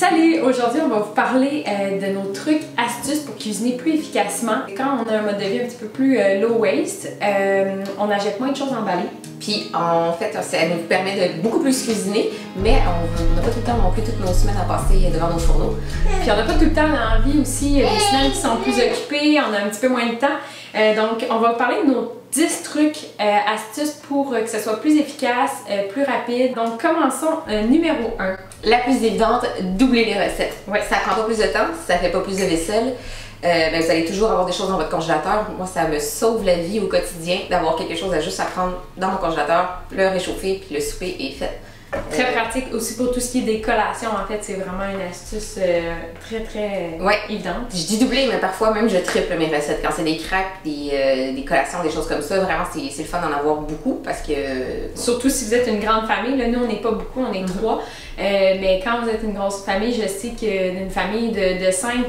Salut! Aujourd'hui, on va vous parler de nos trucs, astuces pour cuisiner plus efficacement. Quand on a un mode de vie un petit peu plus low waste, on achète moins de choses emballées. Puis en fait, ça nous permet de beaucoup plus cuisiner, mais on n'a pas tout le temps non plus toutes nos semaines à passer devant nos fourneaux. Puis on n'a pas tout le temps l'envie aussi, des semaines qui sont plus occupées, on a un petit peu moins de temps. Donc on va vous parler de nos 10 trucs, astuces pour que ce soit plus efficace, plus rapide. Donc commençons numéro 1. La plus évidente, doubler les recettes. Ouais. Ça prend pas plus de temps, ça fait pas plus de vaisselle. Ben, vous allez toujours avoir des choses dans votre congélateur. Moi, ça me sauve la vie au quotidien d'avoir quelque chose à juste à prendre dans mon congélateur, le réchauffer, puis le souper est fait. Très pratique aussi pour tout ce qui est des collations. En fait, c'est vraiment une astuce très évidente. Je dis doubler, mais parfois même je triple mes recettes. Quand c'est des cracks, des collations, des choses comme ça, vraiment c'est le fun d'en avoir beaucoup parce que... Surtout si vous êtes une grande famille. Là, nous, on n'est pas beaucoup, on est 3. Mais quand vous êtes une grosse famille, je sais qu'une famille de 5,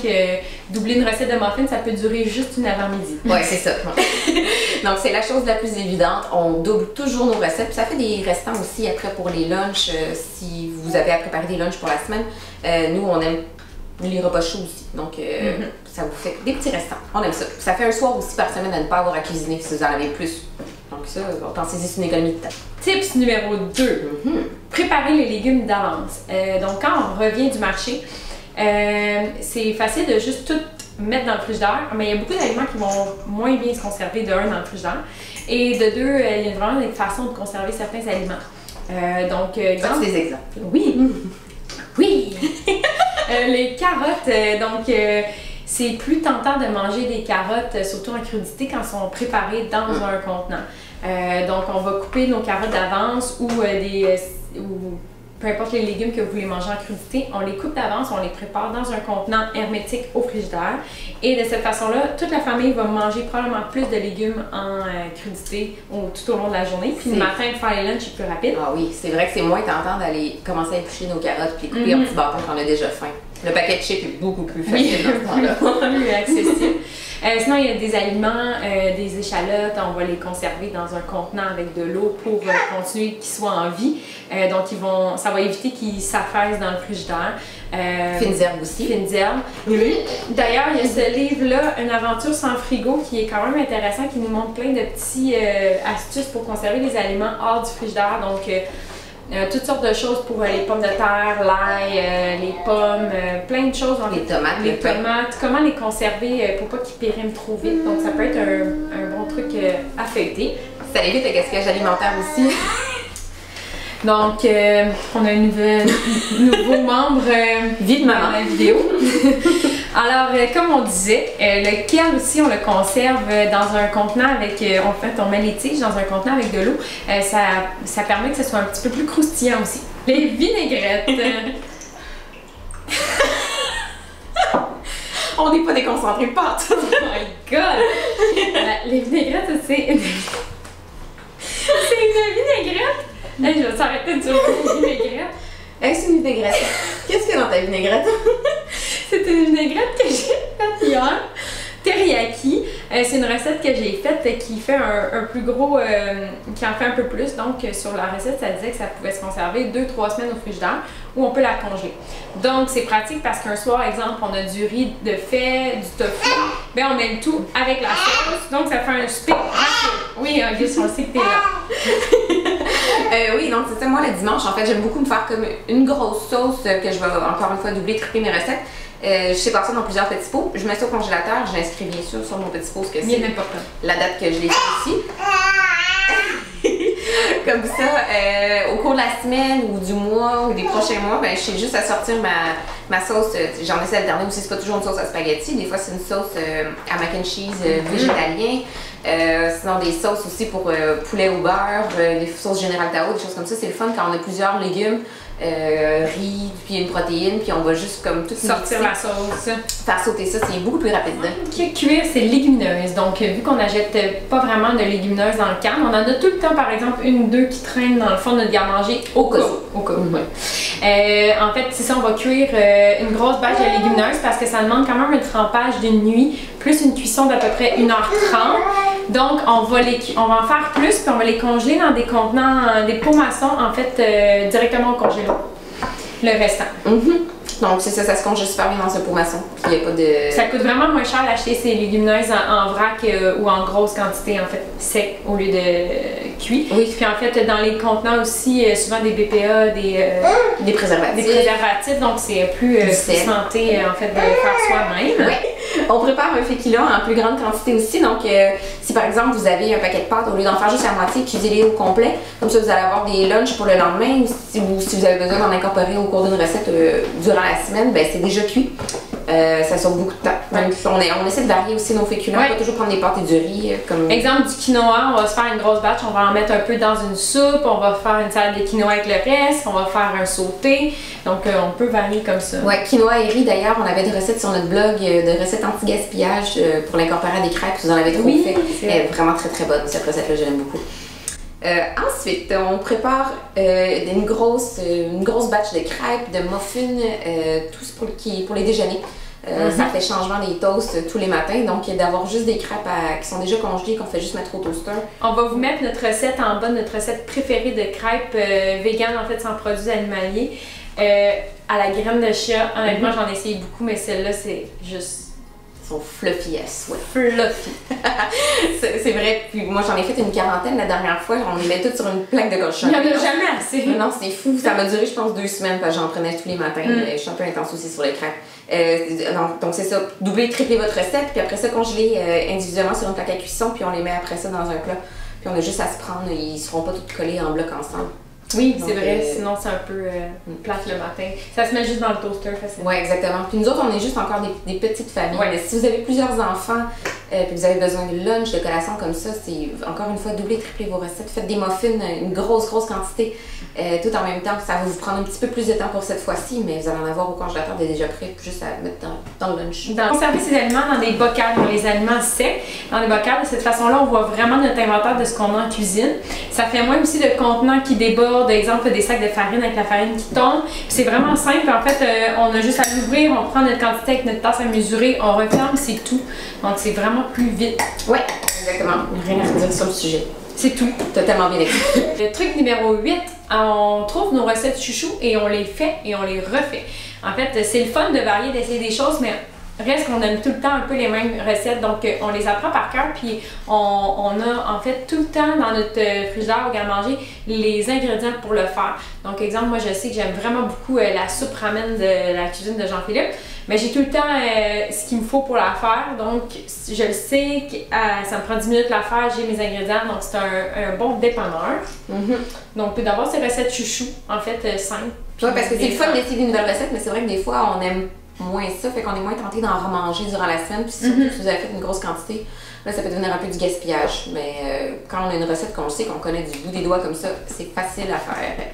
doubler une recette de muffins, ça peut durer juste une avant-midi. Oui, c'est ça. Donc, c'est la chose la plus évidente. On double toujours nos recettes. Puis ça fait des restants aussi après pour les lunchs. Si vous avez à préparer des lunchs pour la semaine, nous, on aime les repas chauds aussi. Donc, ça vous fait des petits restants. On aime ça. Ça fait un soir aussi par semaine à ne pas avoir à cuisiner si vous en avez plus. Donc ça, pensez-y, c'est une économie de temps. Tips numéro 2. Préparer les légumes d'avance. Donc, quand on revient du marché, c'est facile de juste tout mettre dans le frigidaire, mais il y a beaucoup d'aliments qui vont moins bien se conserver de 1 dans le frigidaire. Et de 2, il y a vraiment des façons de conserver certains aliments. Donc, exemple... des exemples. Oui! Oui! Les carottes, donc... c'est plus tentant de manger des carottes, surtout en crudité, quand elles sont préparées dans un contenant. Donc, on va couper nos carottes d'avance ou peu importe les légumes que vous voulez manger en crudité, on les coupe d'avance, on les prépare dans un contenant hermétique au frigidaire. Et de cette façon-là, toute la famille va manger probablement plus de légumes en crudité tout au long de la journée. Puis le matin, faire les lunchs, c'est plus rapide. Ah oui, c'est vrai que c'est moins tentant d'aller commencer à éplucher nos carottes puis couper en petits bâtons quand on a déjà faim. Le paquet de chips est beaucoup plus facile dans ce temps-là. Plus accessible. Sinon, il y a des aliments, des échalotes, on va les conserver dans un contenant avec de l'eau pour continuer qu'ils soient en vie. Donc, ça va éviter qu'ils s'affaissent dans le frigidaire. Fines herbes aussi. Fines herbes. D'ailleurs, il y a ce livre-là, Une aventure sans frigo, qui est quand même intéressant, qui nous montre plein de petits astuces pour conserver les aliments hors du frigidaire. Donc, toutes sortes de choses pour les pommes de terre, l'ail, les pommes, plein de choses. Les tomates. Les tomates, comment les conserver pour pas qu'ils périment trop vite. Donc ça peut être un bon truc à feuilleter. Ça évite le gaspillage alimentaire aussi. Donc, on a un nouveau membre vie de maman dans la vidéo. Alors, comme on disait, le kale aussi, on le conserve dans un contenant avec, on met les tiges dans un contenant avec de l'eau. Ça permet que ce soit un petit peu plus croustillant aussi. Les vinaigrettes. On n'est pas déconcentrés partout. Oh my god! Les vinaigrettes, c'est une vinaigrette. Hey, je vais s'arrêter de dire une vinaigrette. C'est une vinaigrette. Qu'est-ce qu'il y a dans ta vinaigrette? C'est une vinaigrette que j'ai faite hier. Teriyaki. C'est une recette que j'ai faite qui fait un plus gros, qui en fait un peu plus. Donc, sur la recette, ça disait que ça pouvait se conserver 2-3 semaines au frigidaire ou on peut la congeler. Donc, c'est pratique parce qu'un soir, exemple, on a du riz de fait, du tofu. Ben, on met le tout avec la sauce. Donc, ça fait un souper rapide. Oui, Auguste, on le sait que t'es là. Oui, donc c'est ça. Moi, le dimanche, en fait, j'aime beaucoup me faire comme une grosse sauce que je vais encore une fois doubler, tripler mes recettes. Je sépare ça dans plusieurs petits pots. Je mets ça au congélateur. J'inscris bien sûr sur mon petit pot ce que c'est. La date que je l'ai fait ici. Comme ça, au cours de la semaine ou du mois ou des prochains mois, ben, je sais juste à sortir ma sauce. J'en essaie d'alterner aussi. C'est pas toujours une sauce à spaghetti. Des fois, c'est une sauce à mac and cheese végétalien. Sinon, des sauces aussi pour poulet au beurre, des sauces Général Tao, des choses comme ça. C'est le fun quand on a plusieurs légumes. Riz, puis une protéine, puis on va juste comme tout sortir la sauce. Faire sauter ça, c'est beaucoup plus rapide. Cuire, c'est légumineuse. Donc, vu qu'on n'achète pas vraiment de légumineuses dans le can, on en a tout le temps, par exemple, une ou deux qui traînent dans le fond de notre garde-manger au cas où. En fait, c'est ça, on va cuire une grosse bâche de légumineuses parce que ça demande quand même un trempage d'une nuit, plus une cuisson d'à peu près 1h30. Donc, on va en faire plus, puis on va les congeler dans des contenants, des pots maçons, en fait, directement au congélo. Le restant. Donc c'est ça, ça se congèle super bien dans un pot maçon. Puis il n'y a pas de... Ça coûte vraiment moins cher d'acheter ces légumineuses en vrac ou en grosse quantité, en fait, sec au lieu de cuit. Oui. Puis en fait, dans les contenants aussi, souvent des BPA, des préservatifs. Des préservatifs, donc c'est plus santé, en fait, de le faire soi-même. Oui. On prépare un féculent en plus grande quantité aussi. Donc, si par exemple vous avez un paquet de pâtes, au lieu d'en faire juste la moitié, cuisez-les au complet. Comme ça, vous allez avoir des lunchs pour le lendemain. Ou si vous avez besoin d'en incorporer au cours d'une recette durant la semaine, ben, c'est déjà cuit. Ça sauve beaucoup de temps. Donc, on essaie de varier aussi nos féculents. On va toujours prendre des pâtes et du riz. Comme... Exemple du quinoa, on va se faire une grosse batch, on va en mettre un peu dans une soupe, on va faire une salade de quinoa avec le reste, on va faire un sauté. Donc, on peut varier comme ça. Ouais, quinoa et riz d'ailleurs, on avait des recettes sur notre blog, de recettes anti-gaspillage pour l'incorporer à des crêpes. Vous en avez trop fait. Elle est vraiment très très bonne, cette recette-là, je l'aime beaucoup. Ensuite, on prépare une grosse batch de crêpes, de muffins, tout pour les déjeuners. Ça fait changement des toasts tous les matins, donc d'avoir juste des crêpes qui sont déjà congelées, qu'on fait juste mettre au toaster. On va vous mettre notre recette en bas, notre recette préférée de crêpes vegan, en fait sans produits animaliers, à la graine de chia. Honnêtement, j'en ai essayé beaucoup, mais celle-là, c'est juste... Fluffy as well. Fluffy. C'est vrai. Puis moi, j'en ai fait une quarantaine la dernière fois. On les met toutes sur une plaque de cochon. Il n'y en a jamais assez. Non, c'est fou. Ça m'a duré, je pense, 2 semaines parce que j'en prenais tous les matins. Je suis un peu intense aussi sur les crêpes. Donc, c'est ça. Doubler, tripler votre recette. Puis après ça, congeler individuellement sur une plaque à cuisson. Puis on les met après ça dans un plat. Puis on a juste à se prendre. Ils ne seront pas tous collés en bloc ensemble. Oui, c'est vrai, sinon c'est un peu plate le matin. Ça se met juste dans le toaster facilement. Oui, exactement. Puis nous autres, on est juste encore des petites familles. Ouais. Mais si vous avez plusieurs enfants, puis vous avez besoin de lunch, de collation comme ça, c'est encore une fois doubler, tripler vos recettes. Faites des muffins, une grosse quantité, tout en même temps. Ça va vous prendre un petit peu plus de temps pour cette fois-ci, mais vous allez en avoir au congélateur déjà prêt, juste à mettre dans le lunch. Conserver ces aliments dans des bocals, dans les aliments secs, dans les bocals. De cette façon-là, on voit vraiment notre inventaire de ce qu'on a en cuisine. Ça fait moins aussi de contenants qui débordent, exemple des sacs de farine avec la farine qui tombe. C'est vraiment simple. En fait, on a juste à l'ouvrir, on prend notre quantité avec notre tasse à mesurer, on referme, c'est tout. Donc c'est vraiment plus vite. Oui, exactement. Rien à redire sur le sujet. C'est tout. Totalement bien expliqué. Le truc numéro 8, on trouve nos recettes chouchous et on les fait et on les refait. En fait, c'est le fun de varier, d'essayer des choses, mais reste qu'on aime tout le temps un peu les mêmes recettes, donc on les apprend par cœur, puis on a en fait tout le temps dans notre frigidaire au garde-manger les ingrédients pour le faire. Donc exemple, moi je sais que j'aime vraiment beaucoup la soupe ramen de la cuisine de Jean-Philippe, mais j'ai tout le temps ce qu'il me faut pour la faire, donc je le sais que ça me prend 10 minutes la faire, j'ai mes ingrédients, donc c'est un bon dépanneur. Donc d'avoir ces recettes chouchou, en fait, simples. Oui, parce que c'est le fun d'essayer des nouvelles recettes, mais c'est vrai que des fois on aime moins ça, fait qu'on est moins tenté d'en remanger durant la semaine, puis surtout si vous avez fait une grosse quantité, là ça peut devenir un peu du gaspillage, mais quand on a une recette qu'on sait, qu'on connaît du bout des doigts comme ça, c'est facile à faire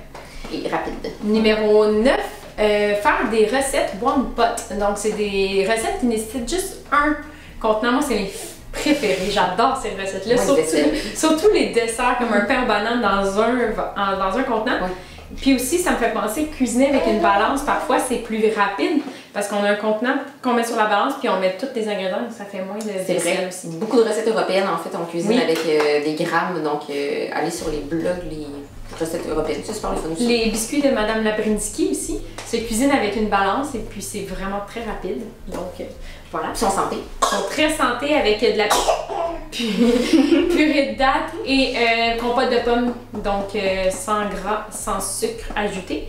et rapide. Numéro 9, faire des recettes one pot. Donc c'est des recettes qui nécessitent juste un contenant. Moi c'est mes préférés, j'adore ces recettes-là, surtout les desserts comme un pain aux bananes dans un contenant. Ouais. Puis aussi, ça me fait penser que cuisiner avec une balance, parfois, c'est plus rapide parce qu'on a un contenant qu'on met sur la balance puis on met tous les ingrédients, ça fait moins de vaisselle aussi. Beaucoup de recettes européennes, en fait, on cuisine avec des grammes, donc allez sur les blogs, les recettes européennes, c'est super le fun aussi. Les biscuits de Madame Labrinsky aussi, se cuisine avec une balance et puis c'est vraiment très rapide, donc voilà. Ils sont santé. Ils sont très santé avec de la purée de dattes et compote de pommes, donc sans gras, sans sucre ajouté.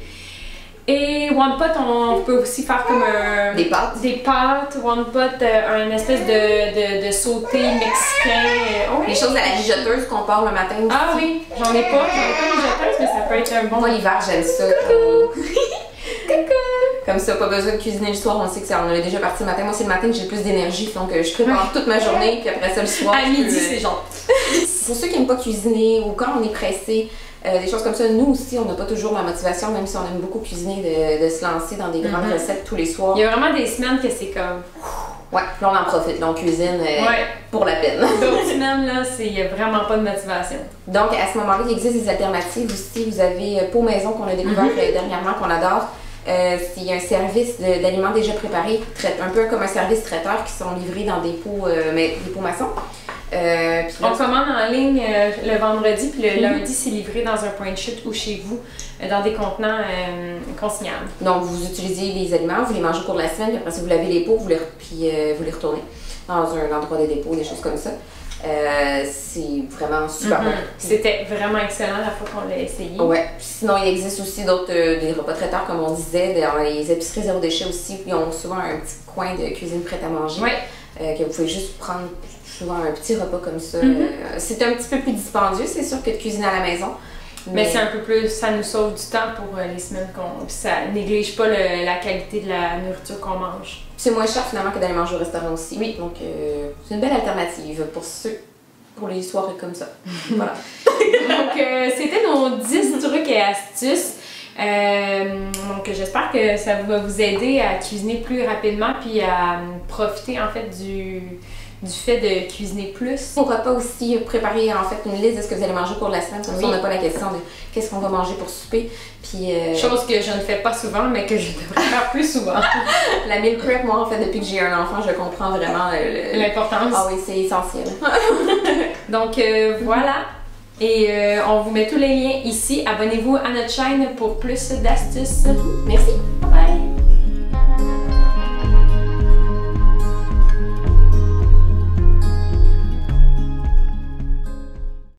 Et one pot, on peut aussi faire comme des pâtes. Des pâtes, one pot, un espèce de sauté mexicain. Les choses à la mijoteuse qu'on part le matin aussi. Ah oui, j'en ai pas mijoteuse, mais ça peut être un bon. Moi l'hiver j'aime ça. Coucou! Comme ça, pas besoin de cuisiner le soir, on sait que ça, on est déjà parti le matin. Moi c'est le matin que j'ai plus d'énergie, donc je prépare toute ma journée, puis après ça le soir. À midi, c'est genre. Pour ceux qui n'aiment pas cuisiner ou quand on est pressé, des choses comme ça, nous aussi on n'a pas toujours la motivation, même si on aime beaucoup cuisiner, de se lancer dans des grandes recettes tous les soirs. Il y a vraiment des semaines que c'est comme... Ouais, là on en profite, là on cuisine pour la peine. D'autres semaines, là, il n'y a vraiment pas de motivation. Donc à ce moment-là, il existe des alternatives aussi. Vous avez Pot Maison qu'on a découvert dernièrement, qu'on adore. C'est un service d'aliments déjà préparés, un peu comme un service traiteur qui sont livrés dans des pots, des pots maçons. On commande en ligne le vendredi, puis le lundi, c'est livré dans un point de chute ou chez vous, dans des contenants consignables. Donc, vous utilisez les aliments, vous les mangez au cours de la semaine, puis après ça, vous lavez les pots, vous les retournez dans un endroit de dépôt, des choses comme ça. C'est vraiment super bon. C'était vraiment excellent la fois qu'on l'a essayé. Ouais. Sinon, il existe aussi d'autres des repas traiteurs, comme on disait, dans les épiceries zéro déchet aussi. Ils ont souvent un petit coin de cuisine prête à manger. Que vous pouvez juste prendre souvent un petit repas comme ça. C'est un petit peu plus dispendieux, c'est sûr, que de cuisiner à la maison. Mais c'est un peu plus, ça nous sauve du temps pour les semaines ça néglige pas la qualité de la nourriture qu'on mange. C'est moins cher finalement que d'aller manger au restaurant aussi. Oui. Donc c'est une belle alternative pour les soirées comme ça. Voilà. Donc c'était nos 10 trucs et astuces. Donc j'espère que ça va vous aider à cuisiner plus rapidement puis à profiter en fait du fait de cuisiner plus. Pourquoi pas aussi préparer en fait une liste de ce que vous allez manger pour la semaine, comme ça on n'a pas la question de qu'est-ce qu'on va manger pour souper. Puis, chose que je ne fais pas souvent, mais que je devrais faire plus souvent. La meal prep, moi en fait, depuis que j'ai un enfant, je comprends vraiment l'importance. Ah oui, c'est essentiel. Donc voilà. Et on vous met tous les liens ici. Abonnez-vous à notre chaîne pour plus d'astuces. Merci!